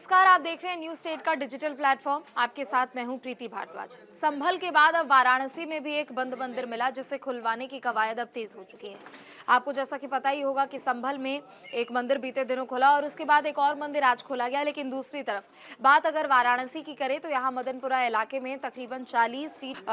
नमस्कार, आप देख रहे हैं न्यूज स्टेट का डिजिटल प्लेटफॉर्म। आपके साथ मैं हूं प्रीति भारद्वाज। संभल के बाद अब वाराणसी में भी एक बंद मंदिर मिला, जिसे खुलवाने की कवायद अब तेज हो चुकी है। आपको जैसा कि पता ही होगा कि संभल में एक मंदिर बीते दिनों खुला और उसके बाद एक और मंदिर आज खोला गया। लेकिन दूसरी तरफ बात अगर वाराणसी की करें तो यहाँ मदनपुरा इलाके में तकरीबन 40 फीट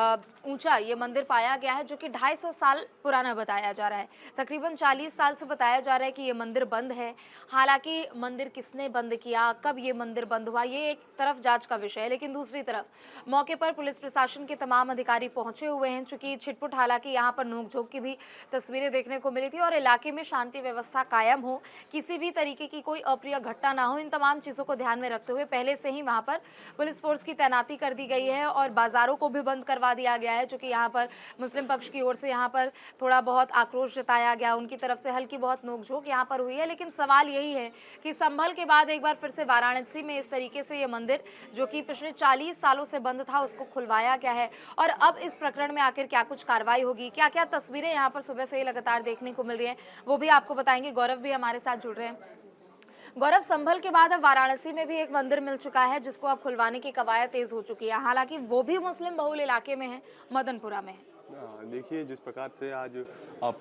ऊंचा ये मंदिर पाया गया है, जो कि 250 साल पुराना बताया जा रहा है। तकरीबन 40 साल से बताया जा रहा है कि ये मंदिर बंद है। हालांकि मंदिर किसने बंद किया, कब ये मंदिर बंद हुआ, ये एक तरफ जांच का विषय है। लेकिन दूसरी तरफ मौके पर पुलिस प्रशासन के तमाम अधिकारी पहुंचे हुए हैं। चूंकि छिटपुट हालांकि यहाँ पर नोकझोंक की भी तस्वीरें देखने को मिली थी और इलाके में शांति व्यवस्था कायम हो, किसी भी तरीके की कोई अप्रिय घटना ना हो, इन तमाम चीज़ों को ध्यान में रखते हुए पहले से ही वहाँ पर पुलिस फोर्स की तैनाती कर दी गई है और बाजारों को भी बंद करवा दिया गया है। चूँकि यहाँ पर मुस्लिम पक्ष की ओर से यहाँ पर थोड़ा बहुत आक्रोश जताया गया, उनकी तरफ से हल्की बहुत नोकझोंक यहाँ पर हुई है। लेकिन सवाल यही है कि संभल के बाद एक बार फिर से वाराणसी में इस तरीके से ये मंदिर जो कि पिछले 40 सालों से बंद था, उसको खुलवाया गया है। और अब इस प्रकरण में आखिर क्या कुछ कार्रवाई होगी, क्या क्या तस्वीरें यहाँ पर सुबह से ही लगातार देखने को मिल रही हैं, वो भी आपको बताएंगे। गौरव भी हमारे साथ जुड़ रहे हैं। गौरव, संभल के बाद अब वाराणसी में भी एक मंदिर मिल चुका है, जिसको अब खुलवाने की कवायद तेज हो चुकी है। हालांकि वो भी मुस्लिम बहुल इलाके में है, मदनपुरा में है। देखिए, जिस प्रकार से आज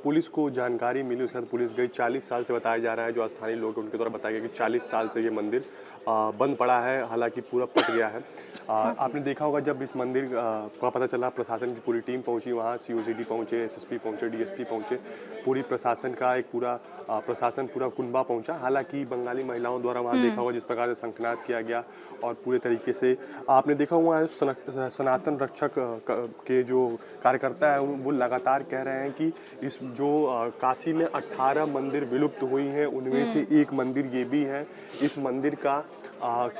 पुलिस को जानकारी मिली, उसके बाद पुलिस गई। 40 साल से बताया जा रहा है, जो स्थानीय लोग हैं उनके द्वारा बताया गया कि 40 साल से ये मंदिर बंद पड़ा है। हालांकि पूरा पट गया है। आपने देखा होगा, जब इस मंदिर का पता चला, प्रशासन की पूरी टीम पहुंची वहाँ। COCD पहुंचे, SSP पहुंचे, DSP पहुंचे, पूरी प्रशासन का एक पूरा प्रशासन पूरा कुनबा पहुंचा। हालांकि बंगाली महिलाओं द्वारा वहाँ देखा होगा जिस प्रकार से शंखनाद किया गया और पूरे तरीके से आपने देखा हुआ है। सनातन रक्षक के जो कार्यकर्ता है वो लगातार कह रहे हैं कि इस जो काशी में 18 मंदिर विलुप्त हुई हैं, उनमें से एक मंदिर ये भी है। इस मंदिर का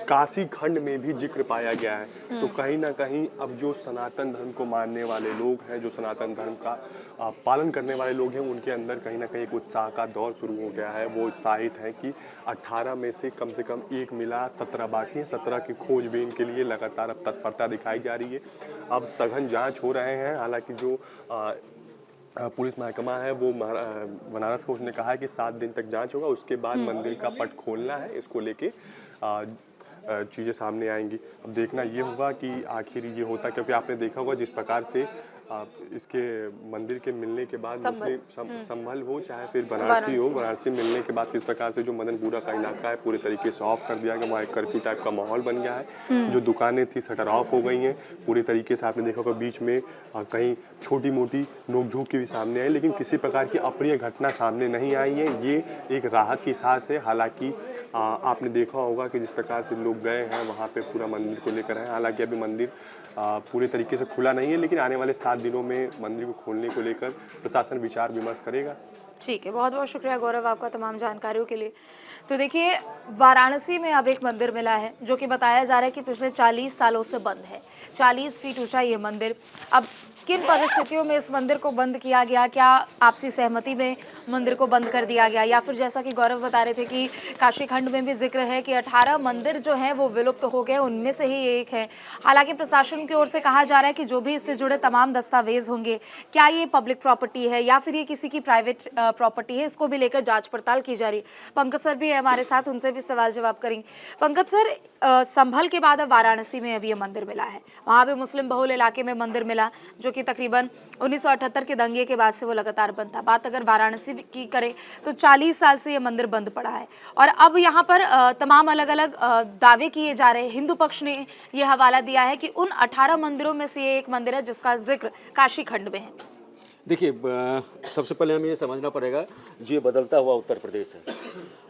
काशी खंड में भी जिक्र पाया गया है। तो कहीं ना कहीं अब जो सनातन धर्म को मानने वाले लोग हैं, जो सनातन धर्म का पालन करने वाले लोग हैं, उनके अंदर कहीं ना कहीं एक उत्साह का दौर शुरू हो गया है। वो उत्साहित हैं कि 18 में से कम एक मिला, 17 बाकी हैं। 17 की खोजबीन के लिए लगातार अब तत्परता दिखाई जा रही है। अब सघन जांच हो रहे हैं। हालांकि जो पुलिस महकमा है वो बनारस को उसने कहा है कि 7 दिन तक जांच होगा, उसके बाद मंदिर का पट खोलना है। इसको लेके चीज़ें सामने आएंगी। अब देखना ये होगा कि आखिर ये होता, क्योंकि आपने देखा होगा जिस प्रकार से इसके मंदिर के मिलने के बाद मुस्लिम संभल हो चाहे फिर बनारसी हो, बनारसी मिलने के बाद किस प्रकार से जो मदनपुरा का इलाका है पूरे तरीके से ऑफ कर दिया गया। वहाँ एक कर्फ्यू टाइप का माहौल बन गया है। जो दुकानें थी शटर ऑफ हो गई हैं पूरी तरीके से। आपने देखा होगा बीच में कहीं छोटी मोटी नोकझोंक की भी सामने आई, लेकिन किसी प्रकार की अप्रिय घटना सामने नहीं आई है। ये एक राहत की सांस है। हालांकि आपने देखा होगा कि जिस प्रकार से लोग गए हैं वहाँ पे पूरा मंदिर को लेकर हैं। हालांकि अभी मंदिर पूरे तरीके से खुला नहीं है, लेकिन आने वाले 7 दिनों में मंदिर को खोलने को लेकर प्रशासन विचार विमर्श करेगा। ठीक है, बहुत बहुत शुक्रिया गौरव आपका तमाम जानकारियों के लिए। तो देखिए, वाराणसी में अब एक मंदिर मिला है जो कि बताया जा रहा है कि पिछले 40 सालों से बंद है। 40 फीट ऊंचा ये मंदिर। अब किन परिस्थितियों में इस मंदिर को बंद किया गया, क्या आपसी सहमति में मंदिर को बंद कर दिया गया, या फिर जैसा कि गौरव बता रहे थे कि काशी खंड में भी जिक्र है कि 18 मंदिर जो हैं वो विलुप्त हो गए, उनमें से ही एक है। हालांकि प्रशासन की ओर से कहा जा रहा है कि जो भी इससे जुड़े तमाम दस्तावेज होंगे, क्या ये पब्लिक प्रॉपर्टी है या फिर ये किसी की प्राइवेट प्रॉपर्टी है, इसको भी लेकर जांच पड़ताल की जा रही है। पंकज सर भी है हमारे साथ, उनसे भी सवाल जवाब करेंगे। पंकज सर, संभल के बाद अब वाराणसी में अभी ये मंदिर मिला है, वहाँ पे मुस्लिम बहुल इलाके में मंदिर मिला जो कि तकरीबन 1978 के दंगे के बाद से वो लगातार बंद था। बात अगर वाराणसी की करें तो 40 साल से ये मंदिर बंद पड़ा है और अब यहाँ पर तमाम अलग अलग दावे किए जा रहे हैं। हिंदू पक्ष ने ये हवाला दिया है कि उन 18 मंदिरों में से ये एक मंदिर है जिसका जिक्र काशी खंड में है। देखिए, सबसे पहले हमें ये समझना पड़ेगा ये बदलता हुआ उत्तर प्रदेश है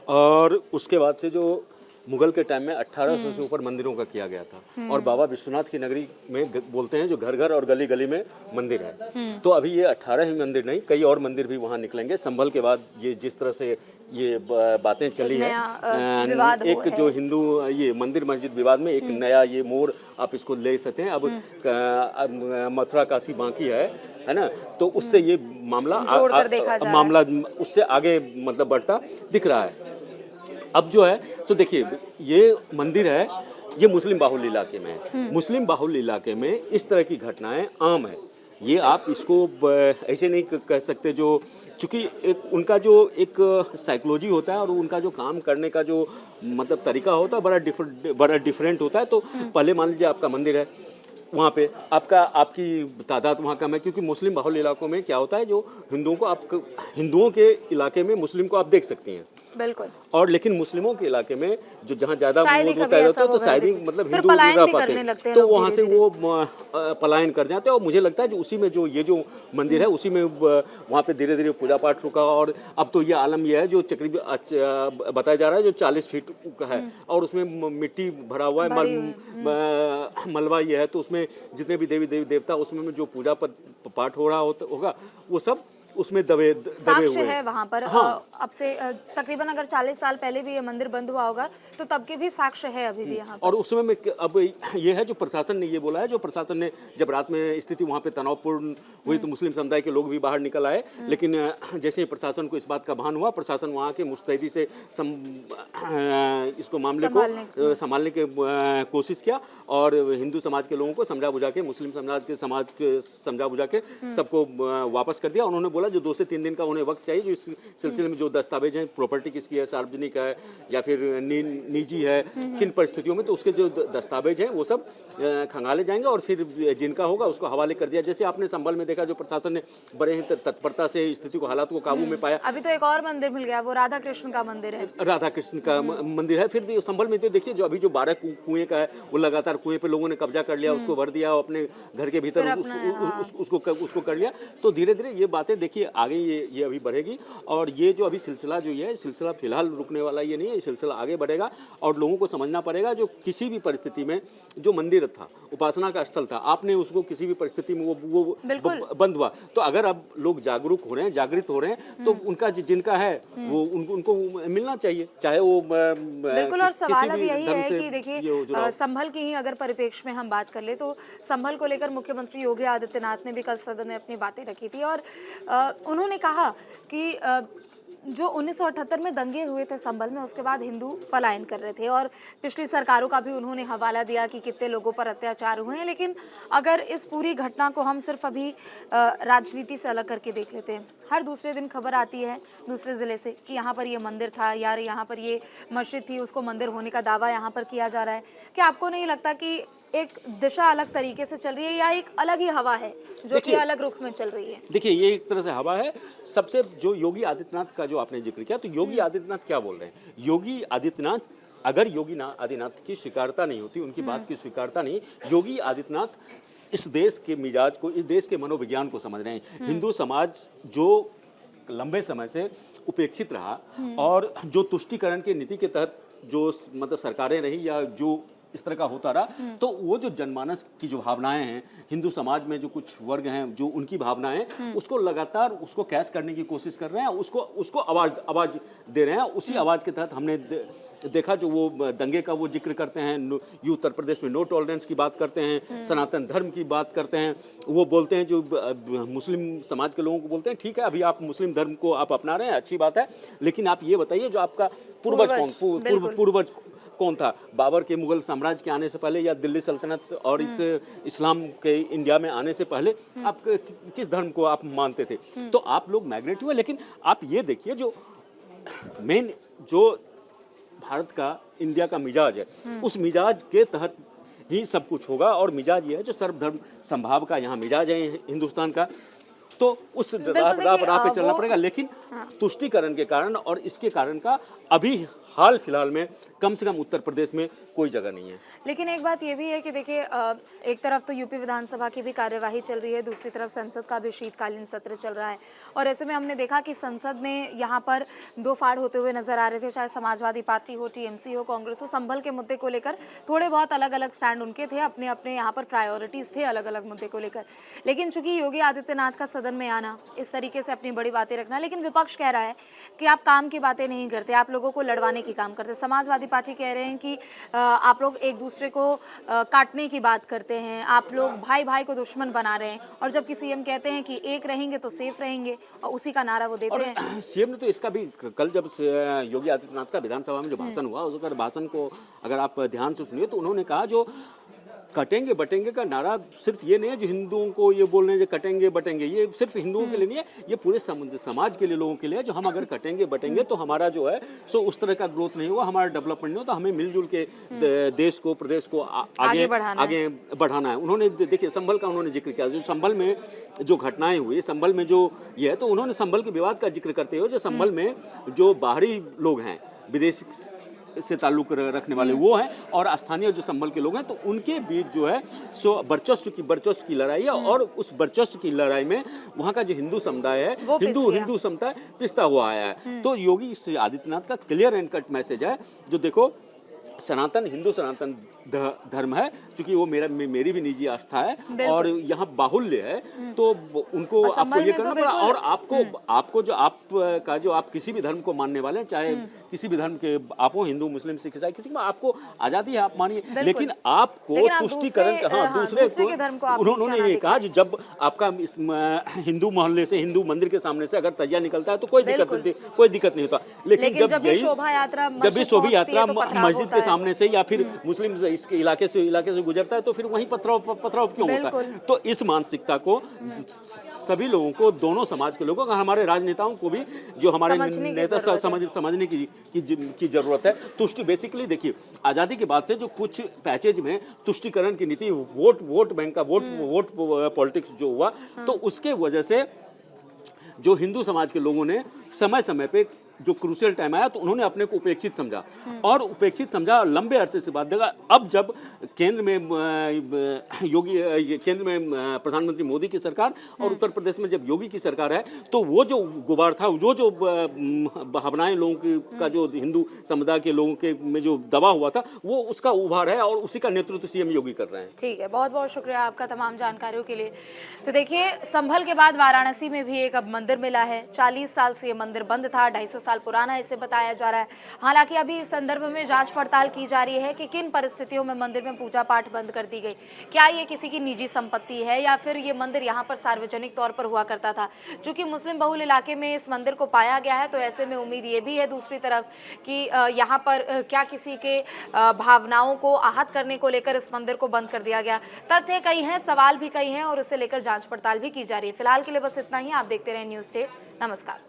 और उसके बाद से जो मुगल के टाइम में 1800 से ऊपर मंदिरों का किया गया था और बाबा विश्वनाथ की नगरी में बोलते हैं जो घर घर और गली गली में मंदिर है। तो अभी ये 18 ही मंदिर नहीं, कई और मंदिर भी वहाँ निकलेंगे। संभल के बाद ये जिस तरह से ये बातें चली है, एक जो हिंदू ये मंदिर मस्जिद विवाद में एक नया ये मोड़ आप इसको ले सकते हैं। अब मथुरा काशी बाकी है ना, तो उससे ये मामला उससे आगे मतलब बढ़ता दिख रहा है। अब जो है तो देखिए, ये मंदिर है, ये मुस्लिम बाहुल इलाके में है। मुस्लिम बाहुल इलाके में इस तरह की घटनाएं आम है। ये आप इसको ऐसे नहीं कह सकते, जो चूँकि एक उनका जो एक साइकोलॉजी होता है और उनका जो काम करने का जो मतलब तरीका होता है बड़ा डिफरेंट होता है। तो पहले मान लीजिए आपका मंदिर है, वहाँ पे आपकी तादाद वहाँ कम है, क्योंकि मुस्लिम बहुल इलाकों में क्या होता है, जो हिंदुओं के इलाके में मुस्लिम को आप देख सकती हैं, बिल्कुल, और लेकिन मुस्लिमों के इलाके में जो जहाँ ज़्यादा शायद होता है तो शायद ही मतलब हिंदू नहीं रह पाते हैं, तो वहाँ से वो पलायन कर जाते हैं। और मुझे लगता है जो उसी में जो ये जो मंदिर है उसी में वहाँ पे धीरे धीरे पूजा पाठ रुका, और अब तो ये आलम यह है जो बताया जा रहा है जो 40 फीट का है, और उसमें मिट्टी भरा हुआ है, मलबा ये है, तो उसमें जितने भी देवी देवता उसमें जो पूजा पाठ हो रहा होगा वो सब उसमें दबे साक्ष्य हुए है वहाँ पर। हाँ। अब से तकरीबन अगर 40 साल पहले भी ये मंदिर बंद हुआ होगा तो तब के भी साक्ष्य है अभी भी यहाँ पर। और उस समय में अब ये है जो प्रशासन ने ये बोला है, जो प्रशासन ने जब रात में स्थिति वहाँ पे तनावपूर्ण हुई तो मुस्लिम समुदाय के लोग भी बाहर निकल आए, लेकिन जैसे ही प्रशासन को इस बात का भान हुआ, प्रशासन वहाँ के मुस्तैदी से इसको मामले को संभालने की कोशिश किया, और हिंदू समाज के लोगों को समझा बुझा के, मुस्लिम समाज के समझा बुझा के सबको वापस कर दिया। उन्होंने बोला जो 2 से 3 दिन का उन्हें वक्त चाहिए, जो इस सिलसिले में जो दस्तावेज हैं, प्रॉपर्टी किसकी है, सार्वजनिक है या फिर निजी है, किन परिस्थितियों में, तो उसके जो दस्तावेज हैं वो सब खंगाले जाएंगे और फिर जिनका होगा उसको हवाले कर दिया। जैसे आपने संभल में देखा, जो प्रशासन ने बड़े ही तत्परता से स्थिति को, हालात को काबू में पाया। अभी तो एक और मंदिर मिल गया, वो राधा कृष्ण का मंदिर है। राधा कृष्ण का मंदिर है। फिर संभल में तो देखिए जो अभी जो 12 कुएं का है, वो लगातार कुएं पे लोगों ने कब्जा कर लिया, उसको भर दिया, अपने घर के भीतर उसको कर लिया। तो धीरे धीरे ये बातें देखिए आगे ये अभी बढ़ेगी, और ये जो अभी सिलसिला जो ये सिलसिला फिलहाल रुकने वाला ये नहीं है, ये सिलसिला आगे बढ़ेगा। और लोगों को समझना पड़ेगा जो किसी भी परिस्थिति में जो मंदिर था, उपासना का स्थल था, आपने उसको किसी भी परिस्थिति में वो बंद हुआ, तो अगर अब लोग जागरूक हो रहे हैं, जागृत हो रहे हैं, तो उनका जिनका है वो उनको मिलना चाहिए, चाहे वो बिल्कुल। और सवाल अब यही है कि देखिए संभल की ही अगर परिप्रेक्ष्य में हम बात कर ले तो संभल को लेकर मुख्यमंत्री योगी आदित्यनाथ ने भी कल सदन में अपनी बातें रखी थी, और उन्होंने कहा कि जो 1978 में दंगे हुए थे संभल में, उसके बाद हिंदू पलायन कर रहे थे, और पिछली सरकारों का भी उन्होंने हवाला दिया कि कितने लोगों पर अत्याचार हुए हैं। लेकिन अगर इस पूरी घटना को हम सिर्फ अभी राजनीति से अलग करके देख लेते हैं, हर दूसरे दिन खबर आती है दूसरे ज़िले से कि यहाँ पर ये मंदिर था, यार यहाँ पर ये मस्जिद थी, उसको मंदिर होने का दावा यहाँ पर किया जा रहा है। क्या आपको नहीं लगता कि एक दिशा अलग तरीके से चल रही है, या एक अलग ही हवा है जो कि अलग रुख में चल रही है? देखिए ये एक तरह से हवा है। सबसे जो योगी आदित्यनाथ का जो आपने जिक्र किया, तो योगी आदित्यनाथ क्या बोल रहे हैं? योगी आदित्यनाथ, अगर योगी आदित्यनाथ की स्वीकारता नहीं होती, उनकी बात की स्वीकारता नहीं, योगी आदित्यनाथ इस देश के मिजाज को, इस देश के मनोविज्ञान को समझ रहे हैं। हिंदू समाज जो लंबे समय से उपेक्षित रहा, और जो तुष्टीकरण की नीति के तहत जो मतलब सरकारें रही या जो इस तरह का होता रहा, तो वो जो जनमानस की जो भावनाएं हैं, हिंदू समाज में जो कुछ वर्ग हैं जो उनकी भावनाएं, उसको लगातार उसको कैश करने की कोशिश कर रहे हैं, उसको आवाज दे रहे हैं। उसी आवाज के तहत हमने देखा जो वो दंगे का वो जिक्र करते हैं, ये उत्तर प्रदेश में नो टॉलरेंस की बात करते हैं, सनातन धर्म की बात करते हैं, वो बोलते हैं जो मुस्लिम समाज के लोगों को बोलते हैं ठीक है अभी आप मुस्लिम धर्म को आप अपना रहे हैं, अच्छी बात है, लेकिन आप ये बताइए जो आपका पूर्वज कौन था? बाबर के मुगल साम्राज्य के आने से पहले, या दिल्ली सल्तनत और इस इस्लाम के इंडिया में आने से पहले आप किस धर्म को आप मानते थे? तो आप लोग मैग्नेट हुए। लेकिन आप ये देखिए जो मेन जो भारत का, इंडिया का मिजाज है, उस मिजाज के तहत ही सब कुछ होगा। और मिजाज ये है जो सर्वधर्म संभाव का यहाँ मिजाज है हिंदुस्तान का, तो उस राह पे चलना पड़ेगा। लेकिन तुष्टीकरण के कारण और इसके कारण का अभी हाल फिलहाल में कम से कम उत्तर प्रदेश में कोई जगह नहीं है। लेकिन एक बात ये भी है कि देखिए एक तरफ तो यूपी विधानसभा की भी कार्यवाही चल रही है, दूसरी तरफ संसद का भी शीतकालीन सत्र चल रहा है, और ऐसे में हमने देखा कि संसद में यहाँ पर दो फाड़ होते हुए नजर आ रहे थे, चाहे समाजवादी पार्टी हो, टीएमसी हो, कांग्रेस हो। संभल के मुद्दे को लेकर थोड़े बहुत अलग अलग स्टैंड उनके थे, अपने अपने यहाँ पर प्रायोरिटीज़ थे अलग अलग मुद्दे को लेकर। लेकिन चूंकि योगी आदित्यनाथ का सदन में आना, इस तरीके से अपनी बड़ी बातें रखना, लेकिन विपक्ष कह रहा है कि आप काम की बातें नहीं करते, आप लोगों को लड़वाने की काम करते। समाजवादी पार्टी कह रहे हैं कि आप लोग एक दूसरे को काटने की बात करते हैं, आप लोग भाई भाई को दुश्मन बना रहे हैं, और जबकि सीएम कहते हैं कि एक रहेंगे तो सेफ रहेंगे, और उसी का नारा वो देते हैं। सीएम ने तो इसका भी कल जब योगी आदित्यनाथ का विधानसभा में जो भाषण हुआ, उसका भाषण को अगर आप ध्यान से सुनिए तो उन्होंने कहा जो कटेंगे बटेंगे का नारा सिर्फ ये नहीं है जो हिंदुओं को ये बोल रहे हैं जो कटेंगे बटेंगे, ये सिर्फ हिंदुओं के लिए नहीं है, ये पूरे समाज के लिए, लोगों के लिए है। जो हम अगर कटेंगे बटेंगे तो हमारा जो है सो उस तरह का ग्रोथ नहीं होगा, हमारा डेवलपमेंट नहीं होगा। तो हमें मिलजुल के देश को, प्रदेश को आगे बढ़ाना है। उन्होंने देखिए संभल का उन्होंने जिक्र किया, जो संभल में जो घटनाएं हुई, संभल में जो ये है, तो उन्होंने संभल के विवाद का जिक्र करते हुए जो संभल में जो बाहरी लोग हैं, विदेश से ताल्लुक रखने वाले वो हैं, और स्थानीय जो संभल के लोग हैं, तो उनके बीच जो है सो वर्चस्व की लड़ाई है। और उस वर्चस्व की लड़ाई में वहाँ का जो हिंदू समुदाय है, हिंदू समुदाय पिसता हुआ आया है। तो योगी आदित्यनाथ का क्लियर एंड कट मैसेज है, जो देखो हिंदू सनातन धर्म है, क्योंकि वो मेरी भी निजी आस्था है और यहाँ बाहुल्य है, तो उनको आपको ये करना पड़ा। और आपको जो आप किसी भी धर्म को मानने वाले हैं, चाहे किसी भी धर्म के आप हो, हिंदू मुस्लिम सिख ईसाई, किसी में आपको आजादी है, आप मानिए, लेकिन आपको तुष्टिकरण दूसरे को उन्होंने ये कहा जब आपका हिंदू मोहल्ले से, हिंदू मंदिर के सामने से अगर तजिया निकलता है तो कोई दिक्कत नहीं होता, लेकिन जब ये शोभा यात्रा मस्जिद के सामने से या फिर मुस्लिम इसके इलाके से गुजरता है तो फिर वहीं पथराव क्यों होता है। तो इस मानसिकता को सभी लोगों को, दोनों समाज के लोगों को, हमारे राजनेताओं को भी, जो हमारे नेता समझने की जरूरत है। तुष्टि बेसिकली देखिए, आजादी के बाद से जो कुछ पैचेज में तुष्टिकरण की नीति, वोट बैंक का वोट पॉलिटिक्स जो हुआ, तो उसके वजह से जो हिंदू समाज के लोगों ने समय समय पे जो क्रूशियल टाइम आया तो उन्होंने अपने को उपेक्षित समझा, और उपेक्षित समझा लंबे अरसे से बाद देखा। अब जब केंद्र में प्रधानमंत्री मोदी की सरकार और उत्तर प्रदेश में जब योगी की सरकार है, तो वो जो गुबार था, जो भावनाएं लोगों का जो हिंदू समुदाय के लोगों के में जो दबा हुआ था, वो उसका उभार है और उसी का नेतृत्व सीएम योगी कर रहे हैं। ठीक है, बहुत बहुत शुक्रिया आपका तमाम जानकारियों के लिए। तो देखिए, संभल के बाद वाराणसी में भी एक अब मंदिर मिला है। 40 साल से ये मंदिर बंद था, 250 साल पुराना इसे बताया जा रहा है। हालांकि अभी इस संदर्भ में जांच पड़ताल की जा रही है कि किन परिस्थितियों में मंदिर में पूजा पाठ बंद कर दी गई। क्या ये किसी की निजी संपत्ति है या फिर ये मंदिर यहाँ पर सार्वजनिक तौर पर हुआ करता था। चूंकि मुस्लिम बहुल इलाके में इस मंदिर को पाया गया है, तो ऐसे में उम्मीद ये भी है दूसरी तरफ कि यहाँ पर क्या किसी के भावनाओं को आहत करने को लेकर इस मंदिर को बंद कर दिया गया। तथ्य कई हैं, सवाल भी कई हैं और इसे लेकर जांच पड़ताल भी की जा रही है। फिलहाल के लिए बस इतना ही। आप देखते रहे न्यूज़ स्टेट। नमस्कार।